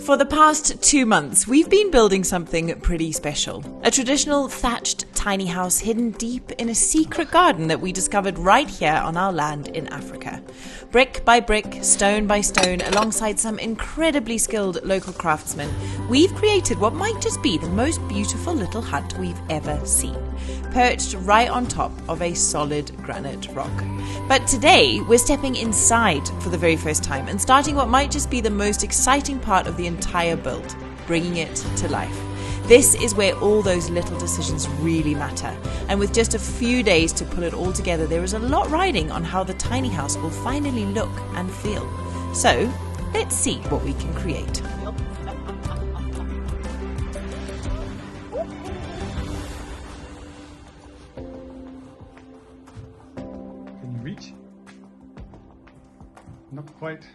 For the past 2 months, we've been building something pretty special. A traditional thatched tiny house hidden deep in a secret garden that we discovered right here on our land in Africa. Brick by brick, stone by stone, alongside some incredibly skilled local craftsmen, we've created what might just be the most beautiful little hut we've ever seen, perched right on top of a solid granite rock. But today, we're stepping inside for the very first time and starting what might just be the most exciting part of the entire build, bringing it to life. This is where all those little decisions really matter, and with just a few days to pull it all together, there is a lot riding on how the tiny house will finally look and feel. So, let's see what we can create. Can you reach? Not quite.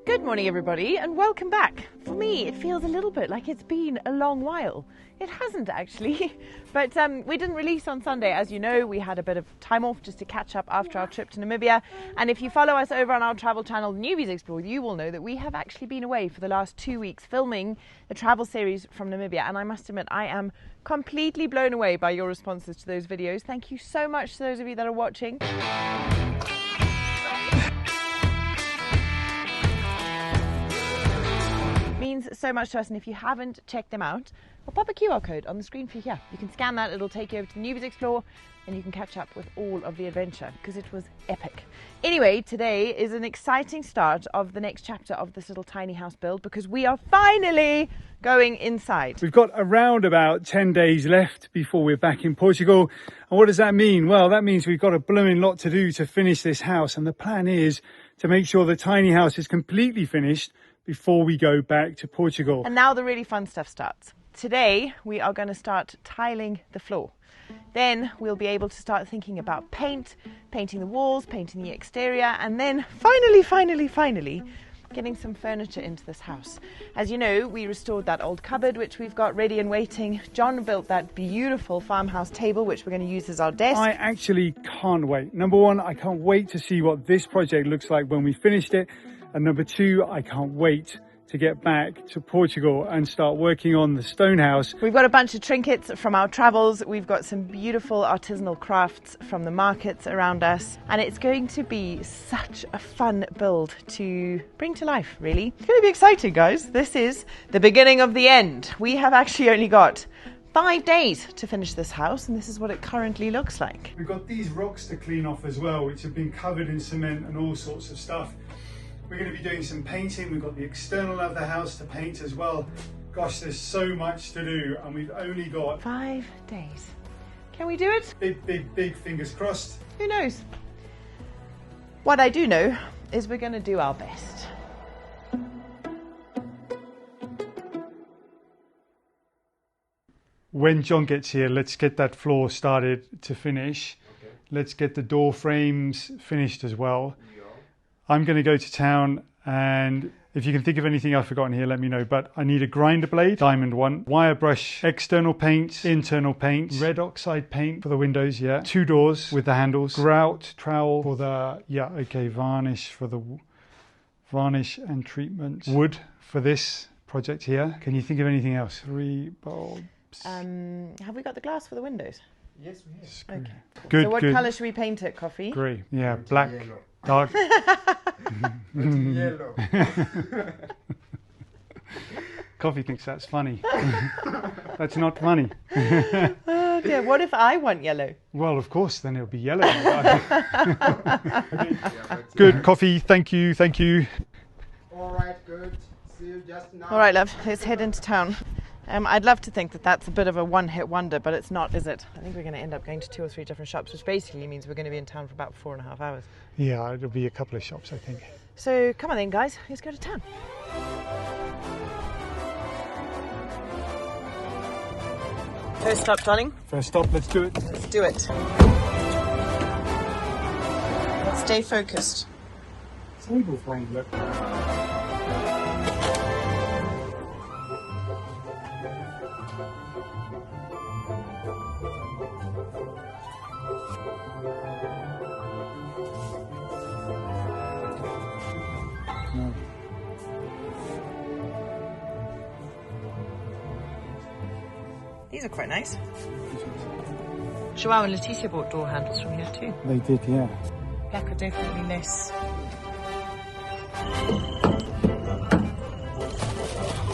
Good morning, everybody, and welcome back. For me, it feels a little bit like it's been a long while. It hasn't actually, but we didn't release on Sunday. As you know, we had a bit of time off just to catch up after our trip to Namibia. And if you follow us over on our travel channel, TheNewbys Explore, you will know that we have actually been away for the last 2 weeks filming a travel series from Namibia. And I must admit, I am completely blown away by your responses to those videos. Thank you so much to those of you that are watching. Means so much to us, and if you haven't checked them out, I'll pop a QR code on the screen for you here. You can scan that, it'll take you over to TheNewbys Explore, and you can catch up with all of the adventure, because it was epic. Anyway, today is an exciting start of the next chapter of this little tiny house build, because we are finally going inside. We've got around about 10 days left before we're back in Portugal. And what does that mean? Well, that means we've got a blooming lot to do to finish this house, and the plan is to make sure the tiny house is completely finished before we go back to Portugal. And now the really fun stuff starts. Today we are going to start tiling the floor. Then we'll be able to start thinking about painting the walls, painting the exterior, and then finally getting some furniture into this house. As you know, we restored that old cupboard which we've got ready and waiting. John built that beautiful farmhouse table which we're going to use as our desk. I actually can't wait. Number one, I can't wait to see what this project looks like when we finished it. And number two, I can't wait to get back to Portugal and start working on the stone house. We've got a bunch of trinkets from our travels. We've got some beautiful artisanal crafts from the markets around us. And it's going to be such a fun build to bring to life, really. It's going to be exciting, guys. This is the beginning of the end. We have actually only got 5 days to finish this house, and this is what it currently looks like. We've got these rocks to clean off as well, which have been covered in cement and all sorts of stuff. We're going to be doing some painting. We've got the external of the house to paint as well. Gosh, there's so much to do, and we've only got 5 days. Can we do it? Big fingers crossed. Who knows? What I do know is we're going to do our best. When John gets here, let's get that floor started to finish. Okay. Let's get the door frames finished as well. I'm going to go to town, and if you can think of anything I've forgotten here, let me know. But I need a grinder blade, diamond one, wire brush, external paint, internal paint, red oxide paint for the windows, 2 doors with the handles, grout trowel for the, varnish for the varnish and treatment, wood for this project here. Can you think of anything else? 3 bulbs. Have we got the glass for the windows? Yes, we have. Okay. Good. So what colour should we paint it, Coffee? Grey. Yeah, black. Yellow. Dark. Yellow. Coffee thinks that's funny. That's not funny. Oh dear, what if I want yellow? Well, of course, then it'll be yellow. Good, Coffee, thank you. All right, good. See you just now. All right, love, let's head into town. I'd love to think that that's a bit of a one-hit wonder, but it's not, is it? I think we're going to end up going to 2 or 3 different shops, which basically means we're going to be in town for about 4.5 hours. Yeah, it'll be a couple of shops, I think. So come on then, guys, let's go to town. First stop, darling. First stop, let's do it. Let's do it. Let's stay focused. Table frame, look. No. These are quite nice. Joao and Leticia bought door handles from here too. They did, yeah. Black are definitely less.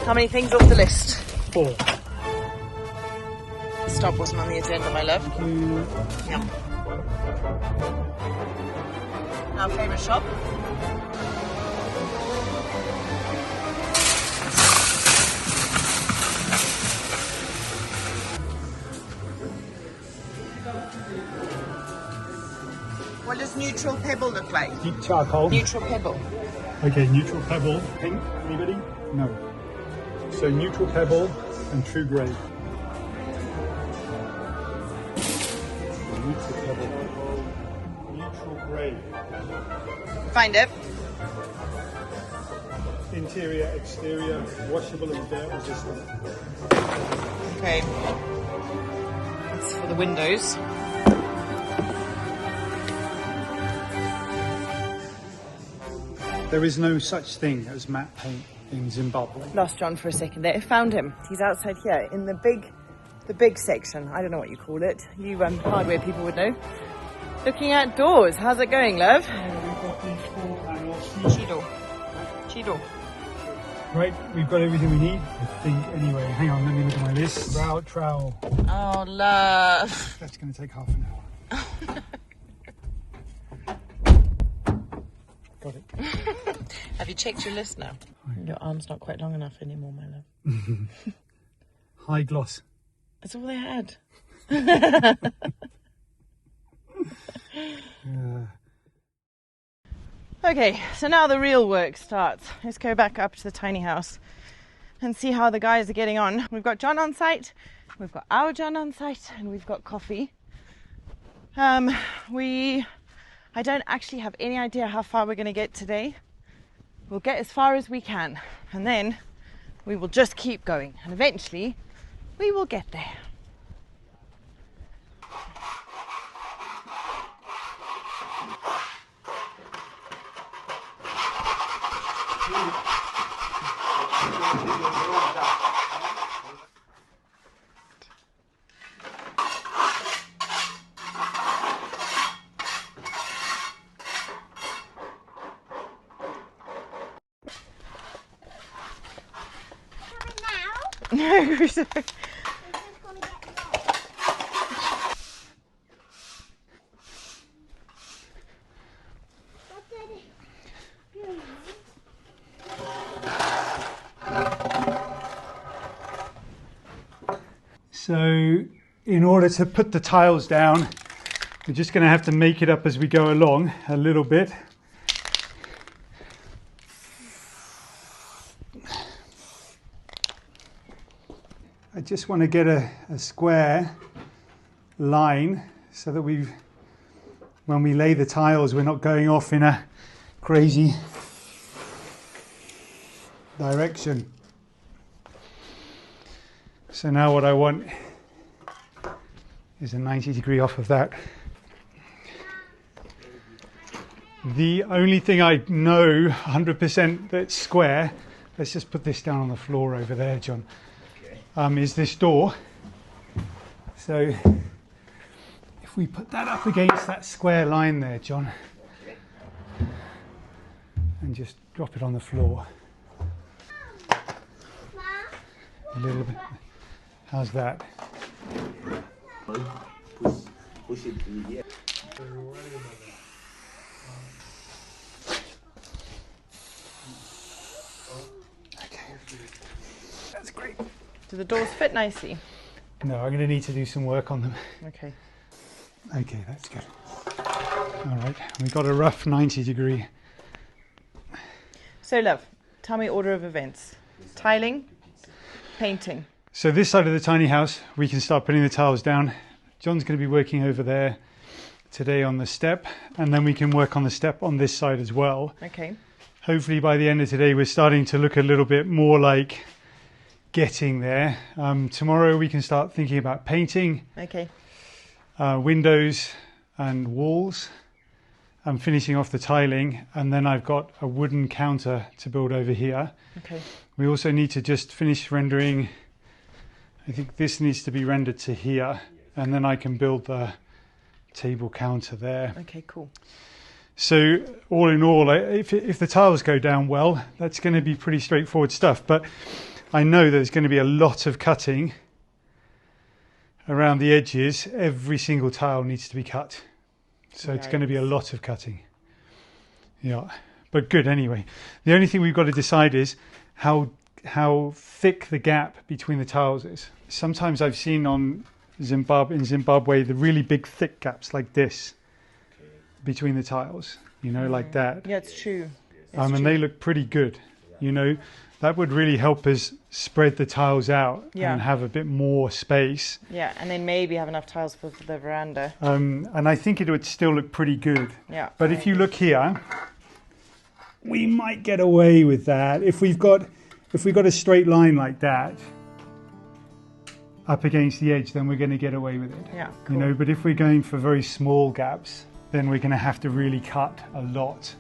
How many things off the list? 4. Stop wasn't on the agenda, my love. Yeah. Our favourite shop? What does neutral pebble look like? Deep charcoal. Neutral pebble. Okay, neutral pebble. Pink, anybody? No. So neutral pebble and true grey. Neutral pebble. Neutral grey. Find it. Interior, exterior, washable and dirt resistant. Okay. That's for the windows. There is no such thing as matte paint in Zimbabwe. Lost John for a second there. Found him. He's outside here in the big section. I don't know what you call it. You hardware people would know. Looking at doors. How's it going, love? We've got these 4 panels. Chido. Right, we've got everything we need, I think. Anyway, hang on, let me look at my list. Route trowel. Oh, love. That's going to take half an hour. Got it. Have you checked your list now? Your arm's not quite long enough anymore, my love. High gloss. That's all they had. Okay, so now the real work starts. Let's go back up to the tiny house and see how the guys are getting on. We've got John on site, we've got our John on site, and we've got coffee. I don't actually have any idea how far we're going to get today. We'll get as far as we can, and then we will just keep going, and eventually we will get there. No, sorry. So, in order to put the tiles down, we're just going to have to make it up as we go along a little bit. I just want to get a square line so that when we lay the tiles, we're not going off in a crazy direction. So now what I want is a 90-degree off of that. The only thing I know 100% that's square, let's just put this down on the floor over there, John, is this door. So if we put that up against that square line there, John, and just drop it on the floor. A little bit. How's that? Push it in here. Okay. That's great. Do the doors fit nicely? No, I'm going to need to do some work on them. Okay. Okay, that's good. All right, we've got a rough 90-degree. So, love, tell me order of events. Tiling, painting. So this side of the tiny house, we can start putting the tiles down. John's going to be working over there today on the step, and then we can work on the step on this side as well. Okay. Hopefully by the end of today, we're starting to look a little bit more like getting there. Tomorrow we can start thinking about painting. Okay. Windows, and walls. I'm finishing off the tiling, and then I've got a wooden counter to build over here. Okay. We also need to just finish rendering. I think this needs to be rendered to here, and then I can build the table counter there. Okay, cool. So all in all, if the tiles go down well, that's going to be pretty straightforward stuff. But I know there's going to be a lot of cutting around the edges. Every single tile needs to be cut. So it's going to be a lot of cutting. Yeah, but good anyway. The only thing we've got to decide is how thick the gap between the tiles is. Sometimes I've seen in Zimbabwe, the really big thick gaps like this between the tiles, like that. Yeah, it's true. And they look pretty good, That would really help us spread the tiles out and have a bit more space. Yeah, and then maybe have enough tiles for the veranda. And I think it would still look pretty good. Yeah. But if you look here, we might get away with that. If we've got a straight line like that up against the edge, then we're going to get away with it. Yeah, cool. But if we're going for very small gaps, then we're going to have to really cut a lot.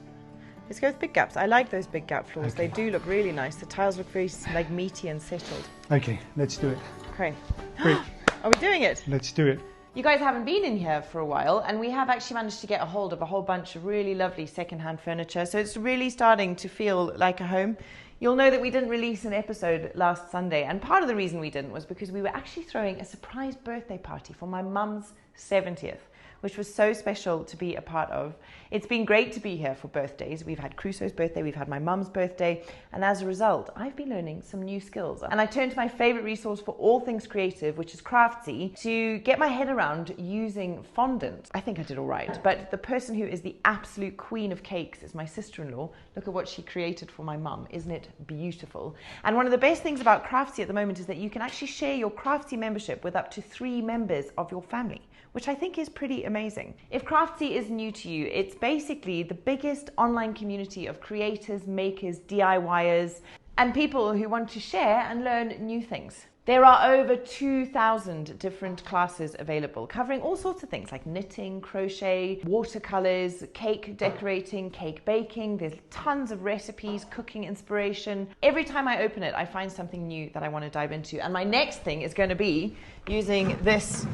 Let's go with big gaps. I like those big gap floors. Okay. They do look really nice. The tiles look very meaty and settled. Okay, let's do it. Okay. Great. Are we doing it? Let's do it. You guys haven't been in here for a while, and we have actually managed to get a hold of a whole bunch of really lovely secondhand furniture. So it's really starting to feel like a home. You'll know that we didn't release an episode last Sunday, and part of the reason we didn't was because we were actually throwing a surprise birthday party for my mum's 70th. Which was so special to be a part of. It's been great to be here for birthdays. We've had Crusoe's birthday, we've had my mum's birthday, and as a result, I've been learning some new skills. And I turned to my favorite resource for all things creative, which is Craftsy, to get my head around using fondant. I think I did all right, but the person who is the absolute queen of cakes is my sister-in-law. Look at what she created for my mum. Isn't it beautiful? And one of the best things about Craftsy at the moment is that you can actually share your Craftsy membership with up to 3 members of your family, which I think is pretty amazing. If Craftsy is new to you, it's basically the biggest online community of creators, makers, DIYers, and people who want to share and learn new things. There are over 2,000 different classes available, covering all sorts of things like knitting, crochet, watercolors, cake decorating, cake baking. There's tons of recipes, cooking inspiration. Every time I open it, I find something new that I want to dive into. And my next thing is going to be using this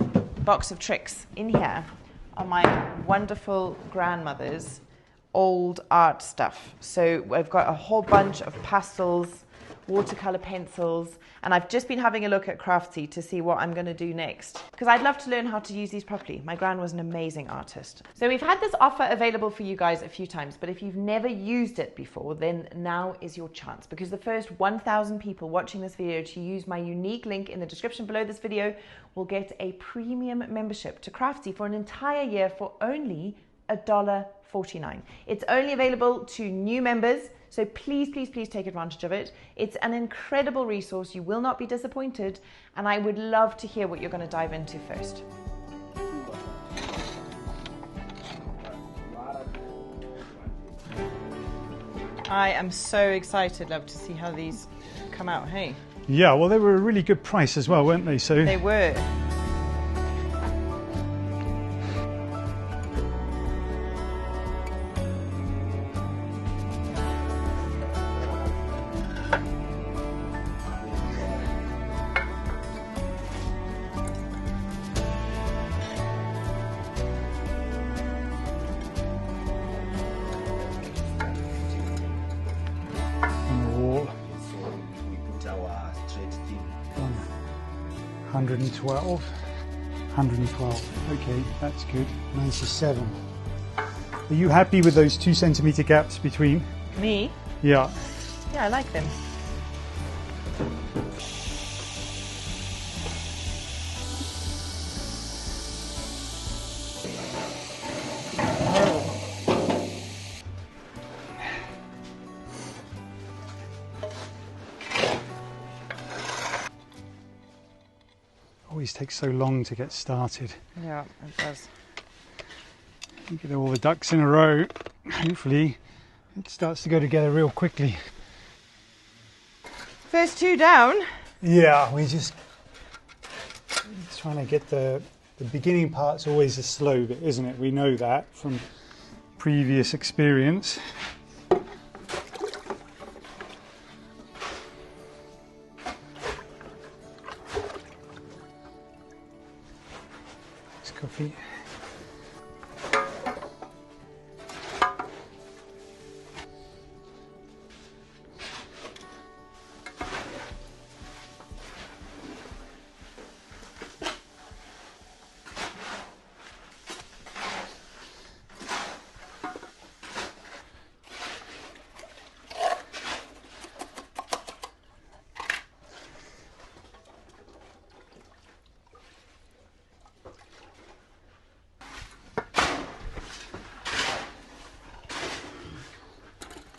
box of tricks. In here are my wonderful grandmother's old art stuff. So I've got a whole bunch of pastels, watercolor pencils, and I've just been having a look at Craftsy to see what I'm going to do next, because I'd love to learn how to use these properly. My gran was an amazing artist. So we've had this offer available for you guys a few times, but if you've never used it before, then now is your chance, because the first 1,000 people watching this video to use my unique link in the description below this video will get a premium membership to Craftsy for an entire year for only $1.49. It's only available to new members, so please, please, please take advantage of it. It's an incredible resource. You will not be disappointed, and I would love to hear what you're going to dive into first. I am so excited, love, to see how these come out, hey? Yeah, well, they were a really good price as well, weren't they? So they were. on the wall. So we put our straight thing. 112. 112. Okay, that's good. 97. Are you happy with those 2 centimeter gaps between? Me? Yeah. Yeah, I like them. Always takes so long to get started. Yeah, it does. You get all the ducks in a row. Hopefully it starts to go together real quickly. First 2 down. Yeah, we just trying to get the The beginning part's always the slow bit, isn't it? We know that from previous experience. It's coffee.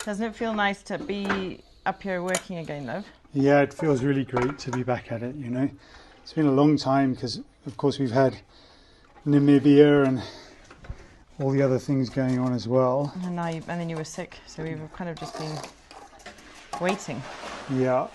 Doesn't it feel nice to be up here working again, love? Yeah, it feels really great to be back at it, you know. It's been a long time because, of course, we've had Namibia and all the other things going on as well. And now and then you were sick, so we've kind of just been waiting. Yeah.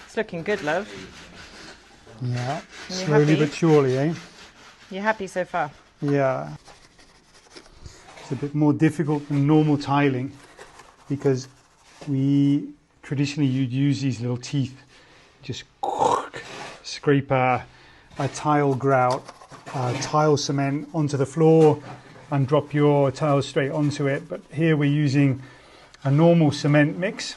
It's looking good, love. Yeah, You slowly happy? but surely, eh? You happy so far? Yeah. It's a bit more difficult than normal tiling because traditionally you'd use these little teeth, just scrape a tile grout, tile cement onto the floor and drop your tiles straight onto it. But here we're using a normal cement mix.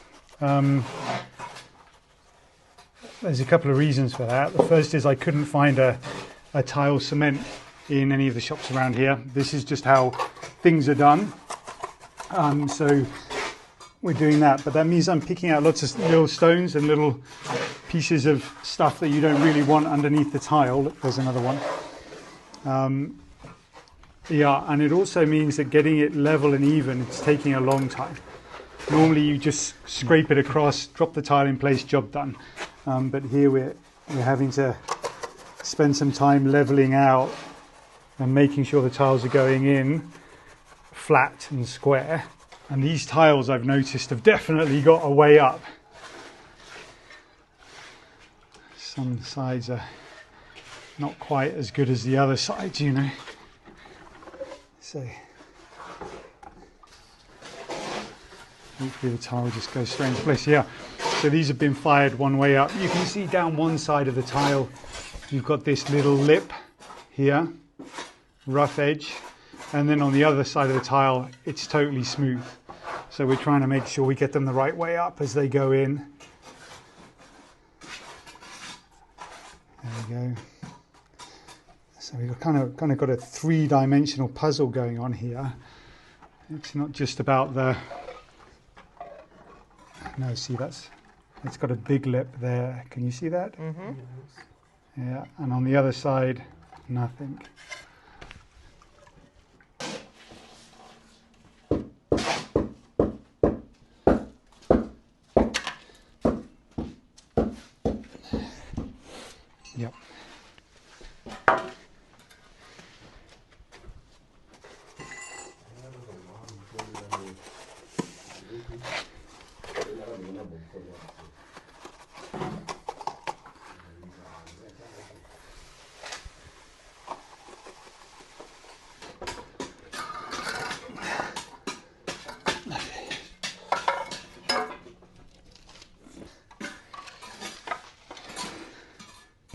There's a couple of reasons for that. The first is I couldn't find a tile cement in any of the shops around here. This is just how things are done. So we're doing that, but that means I'm picking out lots of little stones and little pieces of stuff that you don't really want underneath the tile. There's another one. Yeah, and it also means that getting it level and even, it's taking a long time. Normally you just scrape it across, drop the tile in place, job done. But here we're having to spend some time leveling out and making sure the tiles are going in flat and square. And these tiles, I've noticed, have definitely got a way up. Some sides are not quite as good as the other sides, you know. So hopefully the tile just goes straight into place. Yeah. So these have been fired one way up. You can see down one side of the tile, you've got this little lip here, rough edge. And then on the other side of the tile, it's totally smooth. So we're trying to make sure we get them the right way up as they go in. There we go. So we've kind of got a three-dimensional puzzle going on here. It's not just about the... No, see, it's got a big lip there. Can you see that? Mm-hmm. Yeah, and on the other side, nothing. Yep.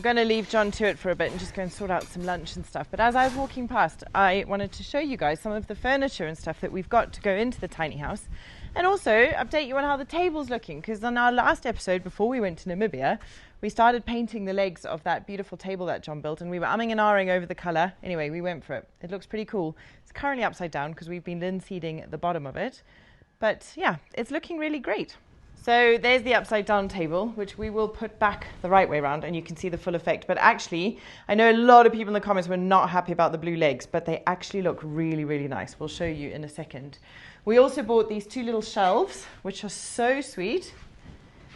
going to leave John to it for a bit and just go and sort out some lunch and stuff. But as I was walking past, I wanted to show you guys some of the furniture and stuff that we've got to go into the tiny house, and also update you on how the table's looking, because on our last episode before we went to Namibia, we started painting the legs of that beautiful table that John built, and we were umming and ahhing over the colour. Anyway, we went for it. It looks pretty cool. It's currently upside down because we've been linseeding at the bottom of it. But yeah, it's looking really great. So there's the upside down table, which we will put back the right way around, and you can see the full effect. But actually, I know a lot of people in the comments were not happy about the blue legs, but they actually look really, really nice. We'll show you in a second. We also bought these 2 little shelves, which are so sweet.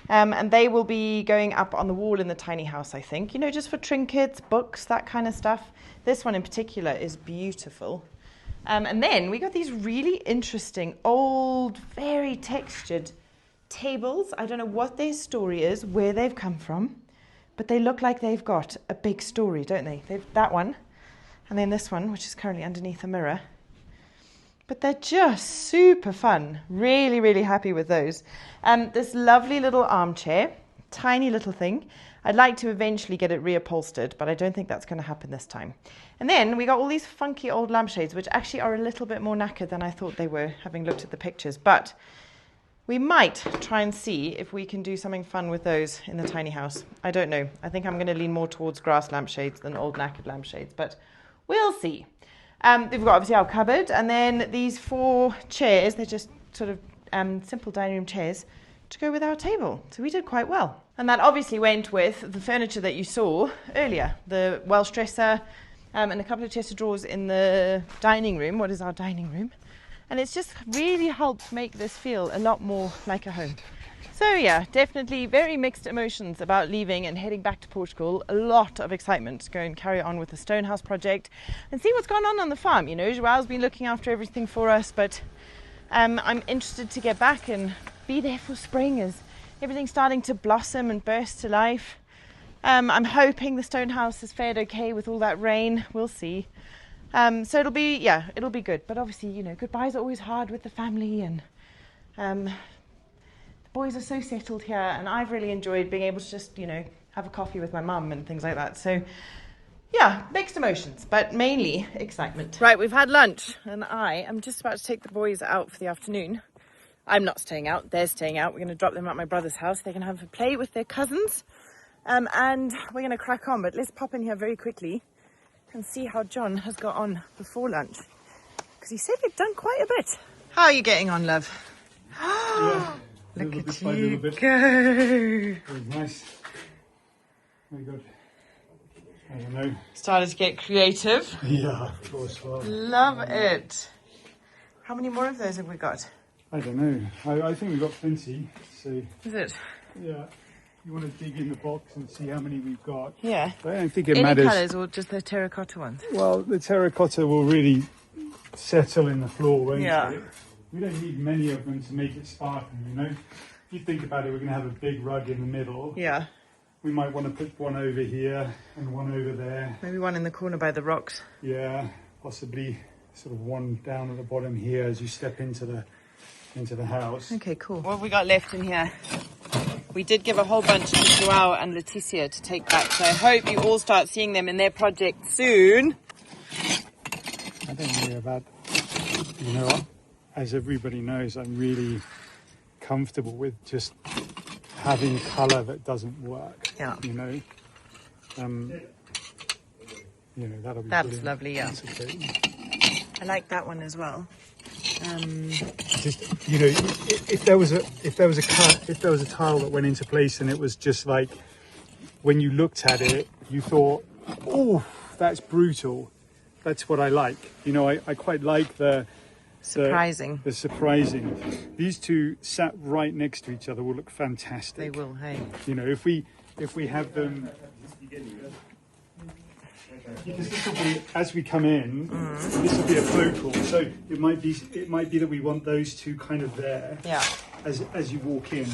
And they will be going up on the wall in the tiny house, I think. You know, just for trinkets, books, that kind of stuff. This one in particular is beautiful. And then we got these really interesting, old, very textured tables. I don't know what their story is, where they've come from, but they look like they've got a big story, don't they? They've that one, and then this one, which is currently underneath a mirror. But they're just super fun. Really, really happy with those. This lovely little armchair, tiny little thing. I'd like to eventually get it reupholstered, but I don't think that's going to happen this time. And then we got all these funky old lampshades, which actually are a little bit more knackered than I thought they were, having looked at the pictures. But we might try and see if we can do something fun with those in the tiny house. I don't know. I think I'm going to lean more towards grass lampshades than old knackered lampshades, but we'll see. We've got obviously our cupboard, and then these 4 chairs. They're just sort of simple dining room chairs to go with our table. So we did quite well. And that obviously went with the furniture that you saw earlier, the Welsh dresser and a couple of chest of drawers in the dining room. What is our dining room? And it's just really helped make this feel a lot more like a home. So yeah, definitely very mixed emotions about leaving and heading back to Portugal. A lot of excitement to go and carry on with the Stonehouse project and see what's going on the farm. You know, Joao's been looking after everything for us, but I'm interested to get back and be there for spring as everything's starting to blossom and burst to life. I'm hoping the Stonehouse has fared okay with all that rain. We'll see. So it'll be good. But obviously, you know, goodbyes are always hard with the family, and the boys are so settled here, and I've really enjoyed being able to just, you know, have a coffee with my mum and things like that. So yeah, mixed emotions, but mainly excitement. Right, we've had lunch, and I am just about to take the boys out for the afternoon. I'm not staying out, they're staying out. We're going to drop them at my brother's house. They can have a play with their cousins, and we're going to crack on. But let's pop in here very quickly and see how John has got on before lunch, because he said he'd done quite a bit. How are you getting on, love? Yeah, Look little at bit by you little bit. go. Very nice. Very good. I don't know. Started to get creative. Yeah, of course. Well, Love it. How many more of those have we got? I don't know. I think we've got plenty. So Is it? yeah, you want to dig in the box and see how many we've got. Yeah. But I don't think it Any matters. colours or just the terracotta ones? Well, the terracotta will really settle in the floor, won't Yeah. it? We don't need many of them to make it sparkling, you know. If you think about it, we're going to have a big rug in the middle. Yeah. We might want to put one over here and one over there. Maybe one in the corner by the rocks. Yeah, possibly sort of one down at the bottom here as you step into the house. Okay, cool. What have we got left in here? We did give a whole bunch to Joao and Leticia to take back, so I hope you all start seeing them in their project soon. I don't worry about, you know, as everybody knows, I'm really comfortable with just having colour that doesn't work. Yeah. You know, that'll be. That's brilliant. lovely. Yeah. That's okay. I like that one as well. Just, you know, if there was a tile that went into place and it was just like, when you looked at it, you thought, oh, that's brutal. That's what I like. You know, I quite like the surprising. These two sat right next to each other will look fantastic. They will, hey. You know, if we have them, because this will be, as we come in, this will be a focal. So it might be that we want those two kind of there. Yeah. As you walk in.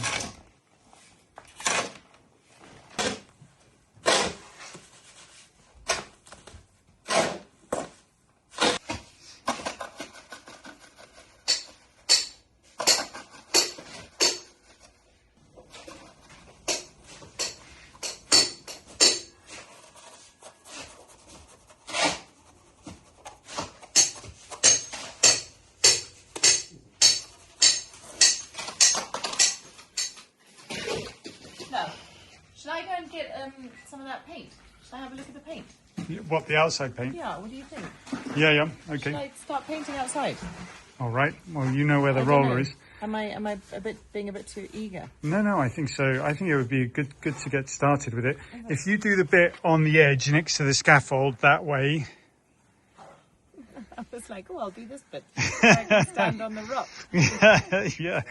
get some of that paint? Should I have a look at the paint? What, the outside paint? Yeah, what do you think? Yeah, okay. Should I start painting outside? All right. Well, you know where the roller is. Am I being a bit too eager? No, I think so. I think it would be good to get started with it. If you do the bit on the edge next to the scaffold that way. I was like, oh, I'll do this bit. I can stand on the rock. Yeah.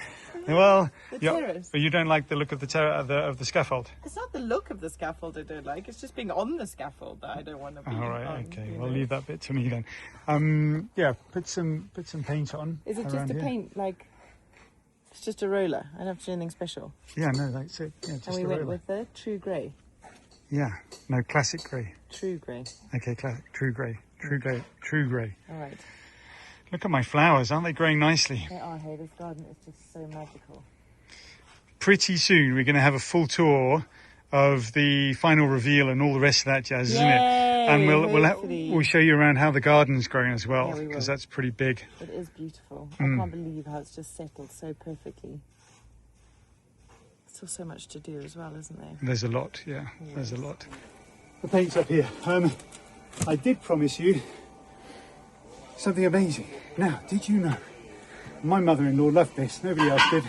Well, The terrace. but you don't like the look of the scaffold. It's not the look of the scaffold I don't like. It's just being on the scaffold that I don't want to be. All right. on, Okay. you Well, know. leave that bit to me then. Yeah. Put some paint on. Is it just around a here. paint like? It's just a roller. I don't have to do anything special. Yeah. No, that's it. Yeah. Just And we a went roller. with the true grey. Yeah. No, classic grey. True grey. Okay. Classic. True grey. True grey. True grey. All right. Look at my flowers. Aren't they growing nicely? They are. Hey, this garden is just so magical. Pretty soon we're going to have a full tour of the final reveal and all the rest of that jazz, isn't it? And we'll show you around how the garden's growing as well, Yeah, we will. because that's pretty big. It is beautiful. I can't believe how it's just settled so perfectly. Still so much to do as well, isn't there? There's a lot, yeah. There's a lot. The paint's up here. I did promise you something amazing. Now, did you know? My mother-in-law loved this. Nobody else did.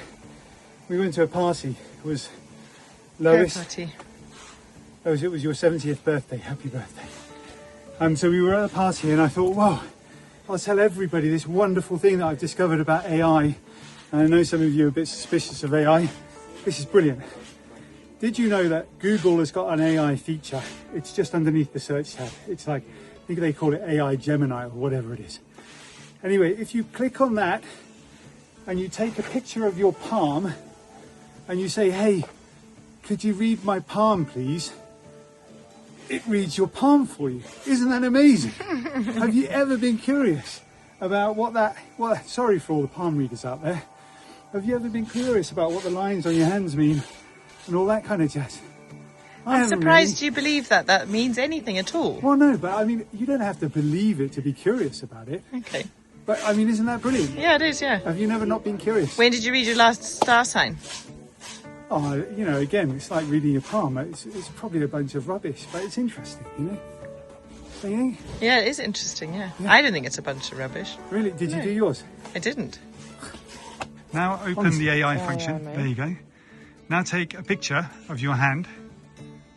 We went to a party. It was Lois. Party. Lois, it was your 70th birthday. Happy birthday. So we were at a party and I thought, wow, I'll tell everybody this wonderful thing that I've discovered about AI. And I know some of you are a bit suspicious of AI. This is brilliant. Did you know that Google has got an AI feature? It's just underneath the search tab. It's like, I think they call it AI Gemini or whatever it is. Anyway, if you click on that and you take a picture of your palm and you say, hey, could you read my palm, please? It reads your palm for you. Isn't that amazing? Have you ever been curious about sorry for all the palm readers out there. Have you ever been curious about what the lines on your hands mean and all that kind of jazz? I'm surprised you believe that means anything at all. Well, no, but I mean, you don't have to believe it to be curious about it. Okay. But I mean, isn't that brilliant? Yeah, it is, yeah. Have you never not been curious? When did you read your last star sign? Oh, you know, again, it's like reading your palm. It's probably a bunch of rubbish, but it's interesting, you know? Don't you think? Yeah, it is interesting, yeah. I don't think it's a bunch of rubbish. Really? Did you do yours? I didn't. Now open the AI function. mate. There you go. Now take a picture of your hand.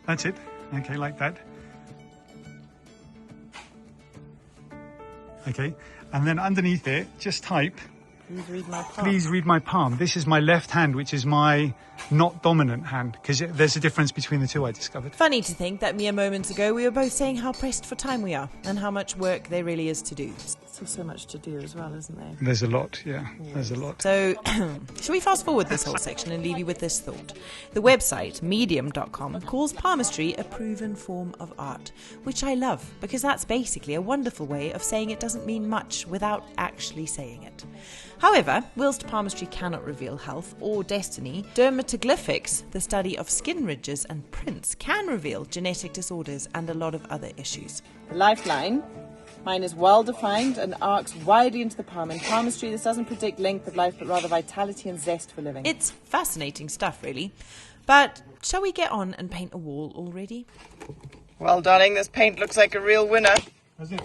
That's it. Okay, like that. Okay, and then underneath it, just type, Please read my palm. please read my palm. This is my left hand, which is my not dominant hand, because there's a difference between the two, I discovered. Funny to think that mere moments ago we were both saying how pressed for time we are and how much work there really is to do. Still so much to do as well, isn't there? There's a lot, yeah, there's a lot. So, shall we fast forward this whole section and leave you with this thought? The website, medium.com, calls palmistry a proven form of art, which I love because that's basically a wonderful way of saying it doesn't mean much without actually saying it. However, whilst palmistry cannot reveal health or destiny, dermatoglyphics, the study of skin ridges and prints, can reveal genetic disorders and a lot of other issues. The lifeline. Mine is well defined and arcs widely into the palm. In palmistry, this doesn't predict length of life, but rather vitality and zest for living. It's fascinating stuff, really. But shall we get on and paint a wall already? Well, darling, this paint looks like a real winner. Does it?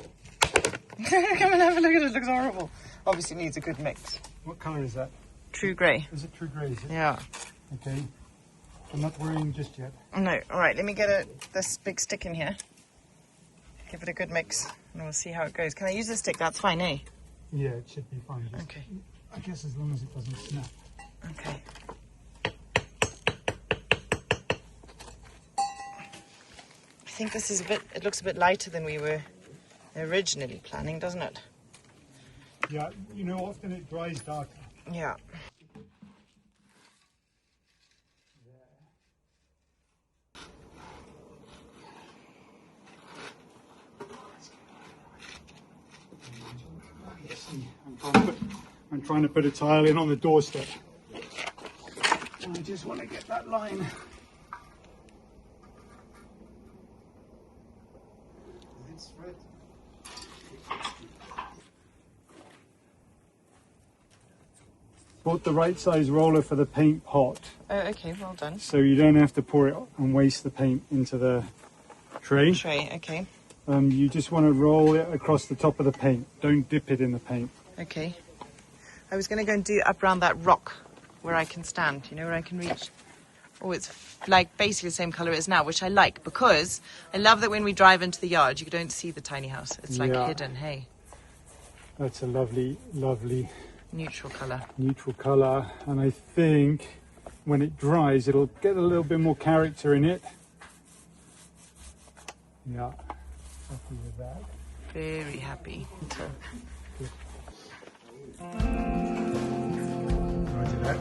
Come and have a look at it. It looks horrible. Obviously needs a good mix. What colour is that? True grey. Is it true grey, is it? Yeah. Okay. I'm not worrying just yet. No. All right, let me get this big stick in here. Give it a good mix, and we'll see how it goes. Can I use this stick? That's fine, eh? Yeah, it should be fine. Just, Okay. I guess as long as it doesn't snap. Okay. I think this is it looks a bit lighter than we were originally planning, doesn't it? Yeah, you know, often it dries darker. Yeah. I'm trying to put a tile in on the doorstep. And I just want to get that line. It's red. bought the right size roller for the paint pot. Oh, okay, well done. So you don't have to pour it and waste the paint into the tray. Okay. You just want to roll it across the top of the paint. Don't dip it in the paint. Okay. I was going to go and do it up around that rock where I can stand, you know, where I can reach. Oh, it's like basically the same colour as now, which I like because I love that when we drive into the yard, you don't see the tiny house. It's like hidden, hey. That's a lovely, lovely neutral colour. Neutral colour. And I think when it dries, it'll get a little bit more character in it. Yeah, happy with that. Very happy. Roger that.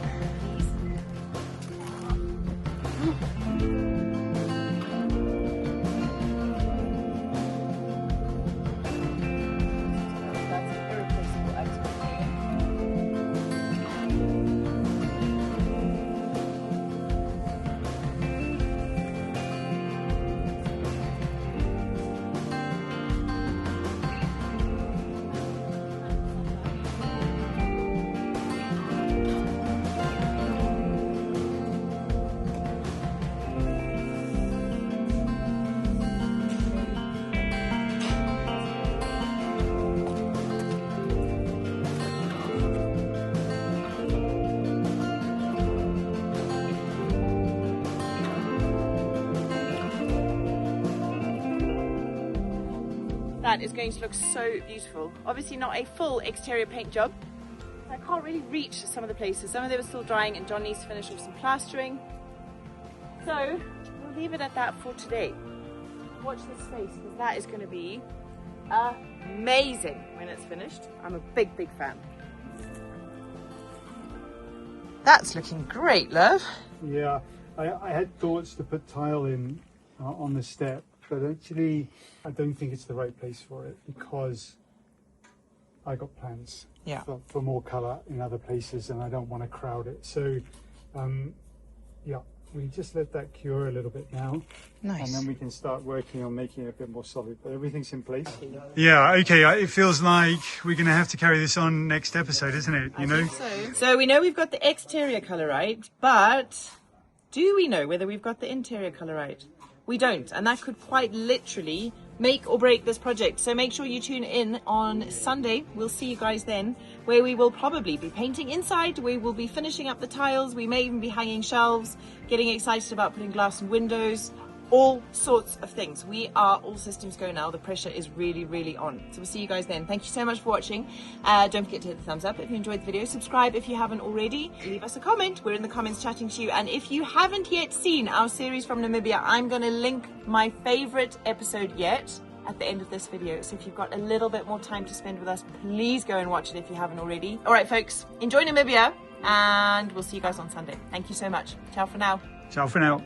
That is going to look so beautiful. Obviously not a full exterior paint job. I can't really reach some of the places. Some of them are still drying and John needs to finish off some plastering. So we'll leave it at that for today. Watch this space because that is going to be amazing when it's finished. I'm a big, big fan. That's looking great, love. Yeah, I had thoughts to put tile in on the step, but actually I don't think it's the right place for it because I got plans for more colour in other places and I don't want to crowd it. So yeah, we just let that cure a little bit now. Nice. And then we can start working on making it a bit more solid, but everything's in place. Yeah, okay, it feels like we're going to have to carry this on next episode, isn't it? You know? So we know we've got the exterior colour right, but do we know whether we've got the interior colour right? We don't, and that could quite literally make or break this project. So make sure you tune in on Sunday. We'll see you guys then, where we will probably be painting inside. We will be finishing up the tiles. We may even be hanging shelves, getting excited about putting glass in windows, all sorts of things. We are all systems go now. The pressure is really, really on. So we'll see you guys then. Thank you so much for watching. Don't forget to hit the thumbs up if you enjoyed the video. Subscribe if you haven't already. Leave us a comment. We're in the comments chatting to you. And if you haven't yet seen our series from Namibia, I'm going to link my favorite episode yet at the end of this video. So if you've got a little bit more time to spend with us, please go and watch it if you haven't already. All right, folks, enjoy Namibia and we'll see you guys on Sunday. Thank you so much. Ciao for now. Ciao for now.